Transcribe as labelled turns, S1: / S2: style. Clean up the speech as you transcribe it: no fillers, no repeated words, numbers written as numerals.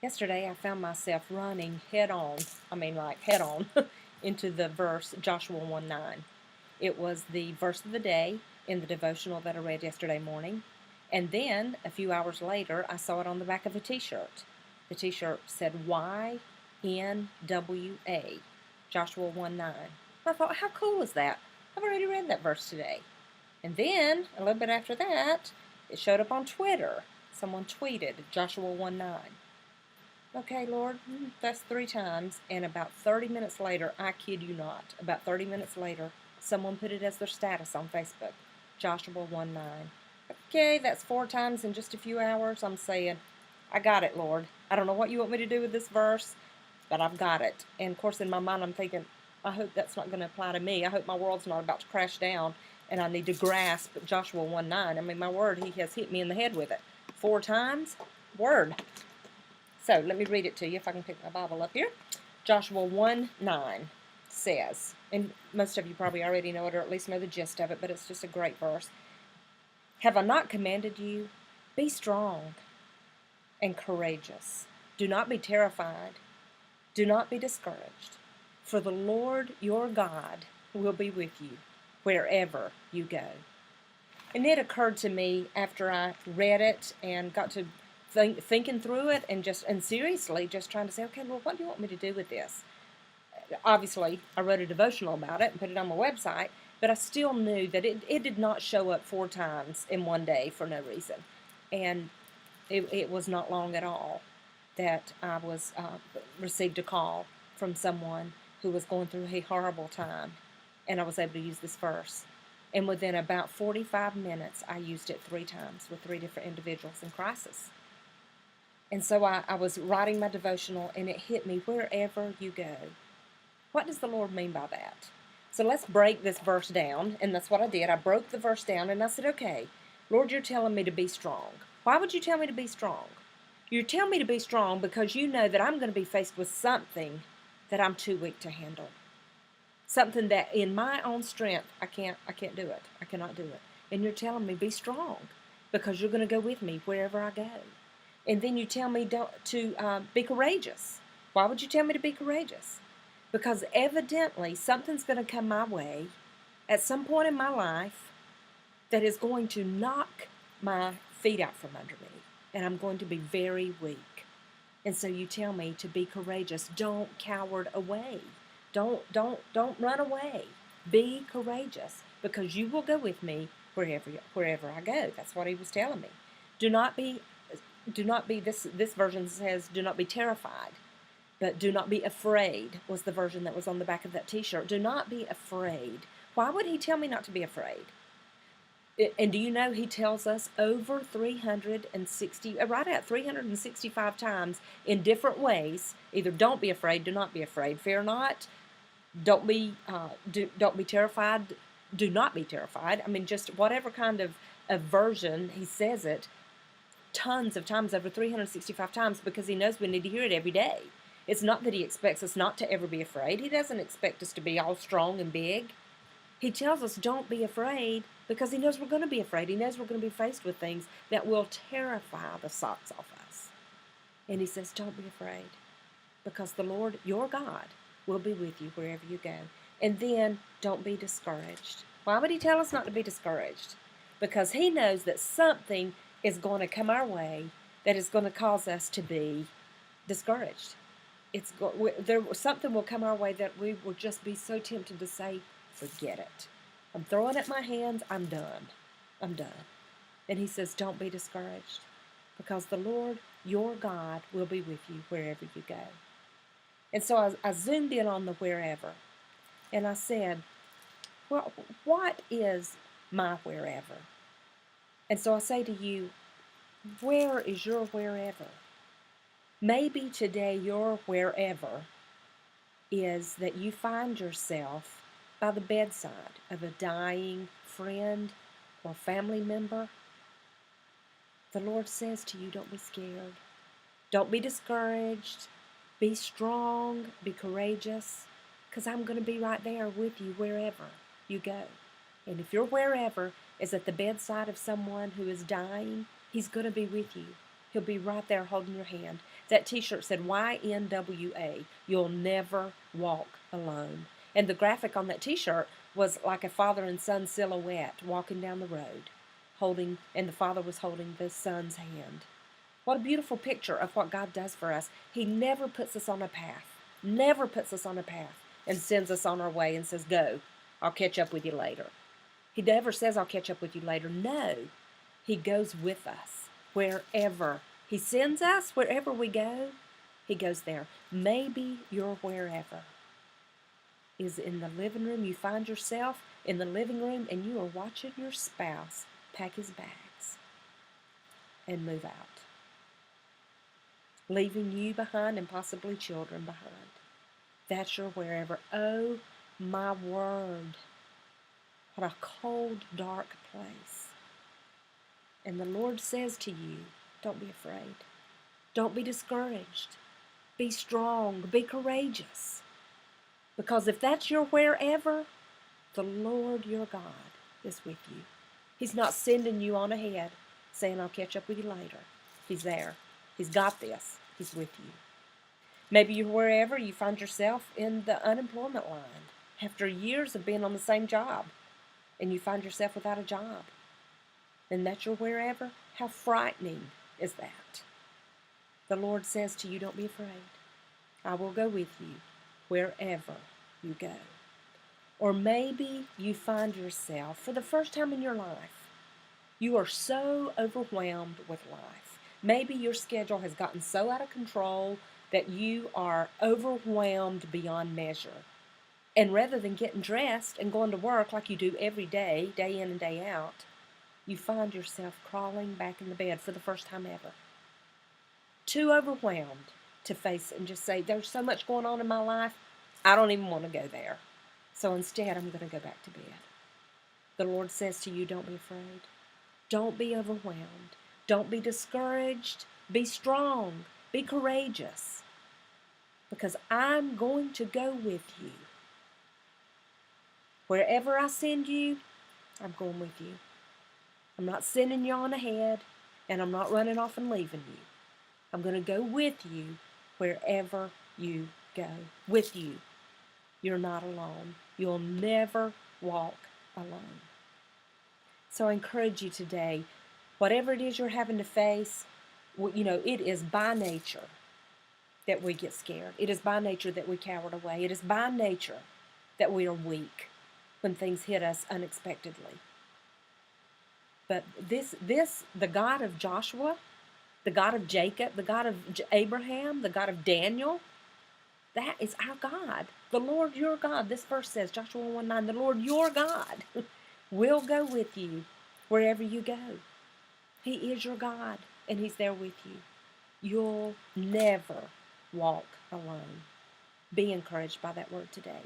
S1: Yesterday, I found myself running head on, head on, into the verse Joshua 1:9. It was the verse of the day in the devotional that I read yesterday morning. And then, a few hours later, I saw it on the back of a t-shirt. The t-shirt said YNWA, Joshua 1:9. I thought, how cool is that? I've already read that verse today. And then, a little bit after that, it showed up on Twitter. Someone tweeted Joshua 1:9. Okay, Lord, that's 3 times. And about 30 minutes later, I kid you not, about 30 minutes later, someone put it as their status on Facebook, Joshua 1:9. Okay, that's 4 times in just a few hours. I'm saying, I got it, Lord. I don't know what you want me to do with this verse, but I've got it. And of course, in my mind, I'm thinking, I hope that's not going to apply to me. I hope my world's not about to crash down and I need to grasp Joshua 1:9. I mean, my word, he has hit me in the head with it. 4 times? Word. So let me read it to you if I can pick my Bible up here. Joshua 1:9 says, and most of you probably already know it or at least know the gist of it, but it's just a great verse. Have I not commanded you? Be strong and courageous. Do not be terrified. Do not be discouraged. For the Lord your God will be with you wherever you go. And it occurred to me after I read it and got to thinking through it and seriously just trying to say, okay, Lord, what do you want me to do with this? Obviously, I wrote a devotional about it and put it on my website, but I still knew that it did not show up 4 times in one day for no reason. And it was not long at all that I was received a call from someone who was going through a horrible time, and I was able to use this verse. And within about 45 minutes, I used it 3 times with 3 different individuals in crisis. And so I was writing my devotional, and it hit me, wherever you go. What does the Lord mean by that? So let's break this verse down, and that's what I did. I broke the verse down, and I said, okay, Lord, you're telling me to be strong. Why would you tell me to be strong? You tell me to be strong because you know that I'm going to be faced with something that I'm too weak to handle. Something that in my own strength, I can't do it. I cannot do it. And you're telling me be strong because you're going to go with me wherever I go. And then you tell me to be courageous. Why would you tell me to be courageous? Because evidently something's going to come my way at some point in my life that is going to knock my feet out from under me. And I'm going to be very weak. And so you tell me to be courageous. Don't cower away. Don't run away. Be courageous because you will go with me wherever I go. That's what he was telling me. Do not be this version says do not be terrified, but do not be afraid was the version that was on the back of that t-shirt. Do not be afraid. Why would he tell me not to be afraid? And do you know he tells us over 365 times in different ways, either don't be afraid, do not be afraid, fear not, don't be terrified, do not be terrified. I mean, just whatever kind of version he says it, tons of times, over 365 times, because he knows we need to hear it every day. It's not that he expects us not to ever be afraid. He doesn't expect us to be all strong and big. He tells us don't be afraid because he knows we're going to be afraid. He knows we're going to be faced with things that will terrify the socks off us. And he says don't be afraid because the Lord, your God, will be with you wherever you go. And then don't be discouraged. Why would he tell us not to be discouraged? Because he knows that something is going to come our way that is going to cause us to be discouraged. Something will come our way that we will just be so tempted to say, forget it. I'm throwing up my hands. I'm done. I'm done. And he says, don't be discouraged because the Lord, your God, will be with you wherever you go. And so I zoomed in on the wherever, and I said, well, what is my wherever? And so I say to you, where is your wherever? Maybe today your wherever is that you find yourself by the bedside of a dying friend or family member. The Lord says to you, don't be scared. Don't be discouraged. Be strong. Be courageous. Because I'm going to be right there with you wherever you go. And if your wherever is at the bedside of someone who is dying, he's going to be with you. He'll be right there holding your hand. That t-shirt said YNWA, you'll never walk alone. And the graphic on that t-shirt was like a father and son silhouette walking down the road, and the father was holding the son's hand. What a beautiful picture of what God does for us. He never puts us on a path, never puts us on a path and sends us on our way and says, go, I'll catch up with you later. He never says, I'll catch up with you later. No, he goes with us wherever. He sends us wherever we go. He goes there. Maybe your wherever is in the living room. You find yourself in the living room and you are watching your spouse pack his bags and move out, leaving you behind and possibly children behind. That's your wherever. Oh, my word. What a cold, dark place. And the Lord says to you, don't be afraid. Don't be discouraged. Be strong. Be courageous. Because if that's your wherever, the Lord your God is with you. He's not sending you on ahead, saying, I'll catch up with you later. He's there. He's got this. He's with you. Maybe you're wherever you find yourself in the unemployment line after years of being on the same job, and you find yourself without a job. And that's your wherever? How frightening is that? The Lord says to you, don't be afraid. I will go with you wherever you go. Or maybe you find yourself, for the first time in your life, you are so overwhelmed with life. Maybe your schedule has gotten so out of control that you are overwhelmed beyond measure. And rather than getting dressed and going to work like you do every day, day in and day out, you find yourself crawling back in the bed for the first time ever. Too overwhelmed to face and just say, there's so much going on in my life, I don't even want to go there. So instead, I'm going to go back to bed. The Lord says to you, don't be afraid. Don't be overwhelmed. Don't be discouraged. Be strong. Be courageous. Because I'm going to go with you. Wherever I send you, I'm going with you. I'm not sending you on ahead, and I'm not running off and leaving you. I'm going to go with you wherever you go. With you. You're not alone. You'll never walk alone. So I encourage you today, whatever it is you're having to face, it is by nature that we get scared. It is by nature that we cower away. It is by nature that we are weak when things hit us unexpectedly. But the God of Joshua, the God of Jacob, the God of Abraham, the God of Daniel, that is our God. The Lord your God, this verse says, Joshua 1:9, the Lord your God will go with you wherever you go. He is your God, and He's there with you. You'll never walk alone. Be encouraged by that word today.